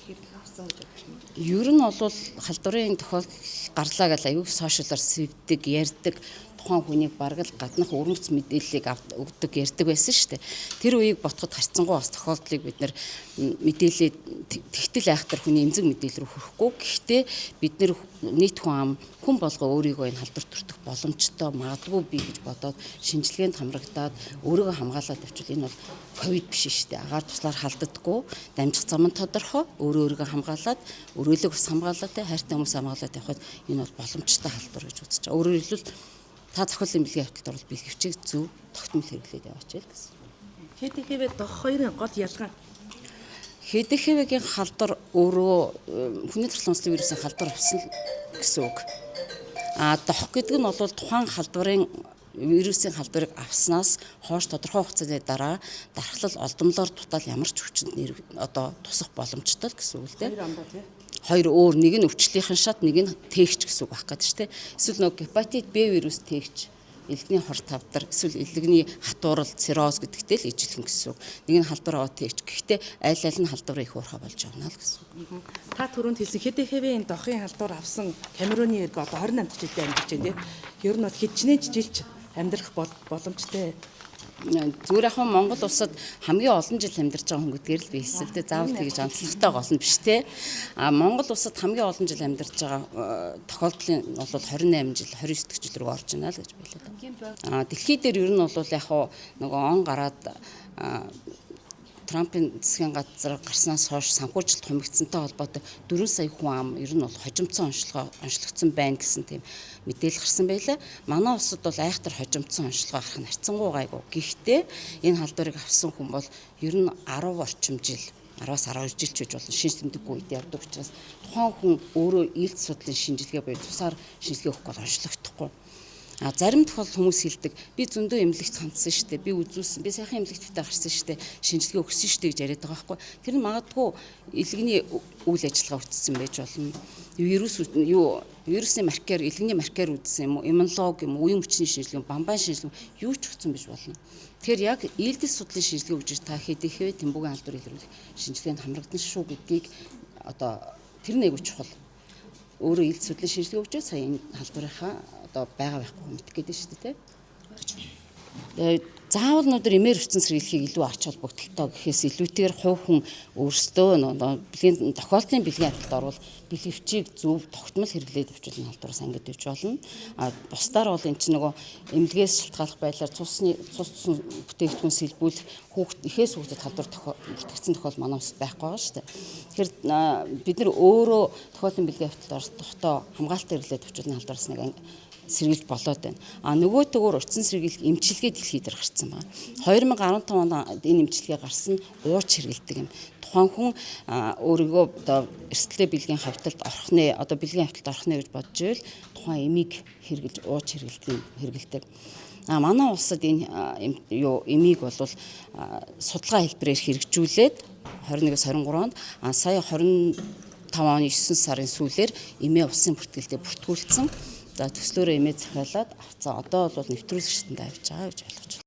хэрэг авсан гэж бодож байна. Ер нь бол халдварын тохиолдол гарлаа гэж аюул сошиалар сэвдэг, ярьдаг, тухайн хүнийг бараг л гаднах өрмөц мэдээллийг өгдөг, ярьдаг байсан шүү дээ. Тэр үеийг ботход харьцангуй бас тохиолдлыг бид нэр мэдээлээд тэгтэл айхтар хүний эмзэг мэдээлэл рүү хүрэхгүй. Гэхдээ бид нэр нийт хүн болго өөрийгөө энэ халдвар төртөх боломжтой магадгүй би гэж бодоод шинжилгээнд хамрагдаад өөрийгөө хамгаалаад авчвал энэ бол ковид биш шүү дээ. Агаар туслаар халддаггүй, дамжих зам нь тодорхой, өөрийгөө хамгаалаад, өрөөлөг ус хамгаалаад, хайртай хүмүүс хамгаалаад явхад энэ бол боломжтой халдвар гэж үзэж байгаа. Өөрөөр хэлбэл та зохиолын бэлгийн хавталд орвол бэлгэвчийг зөв тогтмол хэрэглээд яваач л гэсэн. ХДХВ дох хоёрын гол ялгаа. ХДХВ-гийн халдвар өөрөө хүний төрөлхтөн онцлог вирусын халдвар авсан гэсэн үг. Дох гэдэг нь бол тухайн халдварын вирусын халдварыг авснаас хойш тодорхой хугацааны дараа дархлал олдомлоор дутаал ямар ч хүчинд тусах боломжтой гэсэн үг л дээ. Хоёр өөр, нэг нь өвчлөлийн шат, нэг нь тээгч гэсэн үг байх гэдэг чинь тийм. Эсвэл нөгөө гепатит Б вирус тээгч, элэгний хор тавдар, эсвэл элэгний хатуурал, цирроз гэдэгтэй л ижилхэн гэсэн үг. Нэг нь халдвар аваа тээгч. Гэхдээ аль нь халдварыг их уурхай болж явна л гэсэн үг. Та түрүүнд хэлсэн ХДХВ-ийн дохын халдвар авсан Камеруны эрг одоо 28 жилдээ амьдарч байна тийм. Ер нь бол хичнээн жилч амьдрах боломжтой. Зүгээр яг Монгол улсад хамгийн олон жил амьдарч байгаа хүн гэдгээр л би хэлсэлтэй заавал тэгж онцлогтой гол нь биш те. Монгол улсад хамгийн олон жил амьдарч байгаа тохиолдлын нь бол 28 жил 29 дэх жил рүү орж байна л гэж байлаа. Дэлхий дээр ер нь бол яг нөгөө он гараад Трампын засгийн газар гарснаас хойш санхүүжилт хумигдсантай холбоотой 4 сая хүн ам ер нь бол хожимдсон онцлогдсон байна гэсэн тийм мэдээлэл гарсан байлаа. Манай улсад бол айхтар хожимдсон онцлогоо гарах нь харьцангуй гайгүй. Гэхдээ энэ халдварыг авсан хүн бол ер нь 10 орчим жил 10-аас 12 жил ч гэж болно шинж тэмдэггүй үед явдаг учраас тухайн хүн өөрөө ээлж судлалын шинжилгээ буюу тусаар шинжилгээ өгөх бол онцлогдохгүй. Зарим тохиолдолд хүмүүс хэлдэг би зөндөө эмнэлэгт хандсан штэ би үзүүлсэн би сайхан эмнэлэгттэй гарсан штэ шинжилгээ өгсөн штэ гэж яриад байгаа байхгүй. Тэр нь магадгүй элэгний үйл ажиллагаа үтцсэн байж болно. Вирусны маркер элэгний маркер үзсэн юм уу иммунолог юм уу үеийн хүчний шинжилгээ бамбайн шинжилгээ юу ч өгсөн байж болно. Тэгэхээр яг ээлжид судлалын шинжилгээ өгж та ХДХВ тэмбүүгийн халдвар илрүүлэх шинжилгээнд хамрагдсан шүү гэдгийг одоо тэр нэг үе чухал. Өөрөө ээлж судлалын шинжилгээ өгч сая энэ халдварынхаа байгаа байхгүй мэдэх гэдэг шүү дээ тийм. Заавал өнөөдөр эмээр өвчин сэргийлэхийг илүү ач холбогдолтой гэхээс илүүтэйгээр хувь хүн өөрсдөө бэлгийн тохиолдлын бэлгийн хавталд орвол бэлгэвчийг зөв тогтмол хэрэглээд авчвал халдвараас ангид дэвж болно. Бусдаар бол эн чинь нөгөө эмнэлгээс шалтгааллах байдлаар цус бүтээгдэхүүн сэлбүүлэх ихээс хүүхдэд халдвар бүртгэгдсэн тохиол манай улсад байхгүй байгаа шүү дээ. Тэгэхээр бид нар өөрөө тохиолдлын бэлгийн хавталд орохдоо хамгаалалтаа хэрэглээд авчвал халдвараас нэг сэргийлж болоод байна. Нөгөө төгөөр урьдчилан сэргийлэх эмчилгээ дэлхийд дээр гарсан байна. 2015 онд энэ эмчилгээ гарсан ууж хэрэгэлдэг юм. Тухайн хүн өөрийгөө эрсдэлтэй бэлгийн хавталд орох нэ бэлгийн хавталд орох нэ гэж бодж ивэл тухайн эмийг хэрэглэж ууж хэрэгэлдэг. Манай улсад энэ эмийг бол судалгаа хэлбэрээр хэрэгжүүлээд 21-23 онд сая 25 оны 9 сарын сүүлээр эмээ усын бүртгэлтэй бүртгүүлсэн. Төслөөрөө эмээ захиалаад авцаа. Одоо бол нэвтрүүлэгчтэнд авч байгаа гэж ойлгож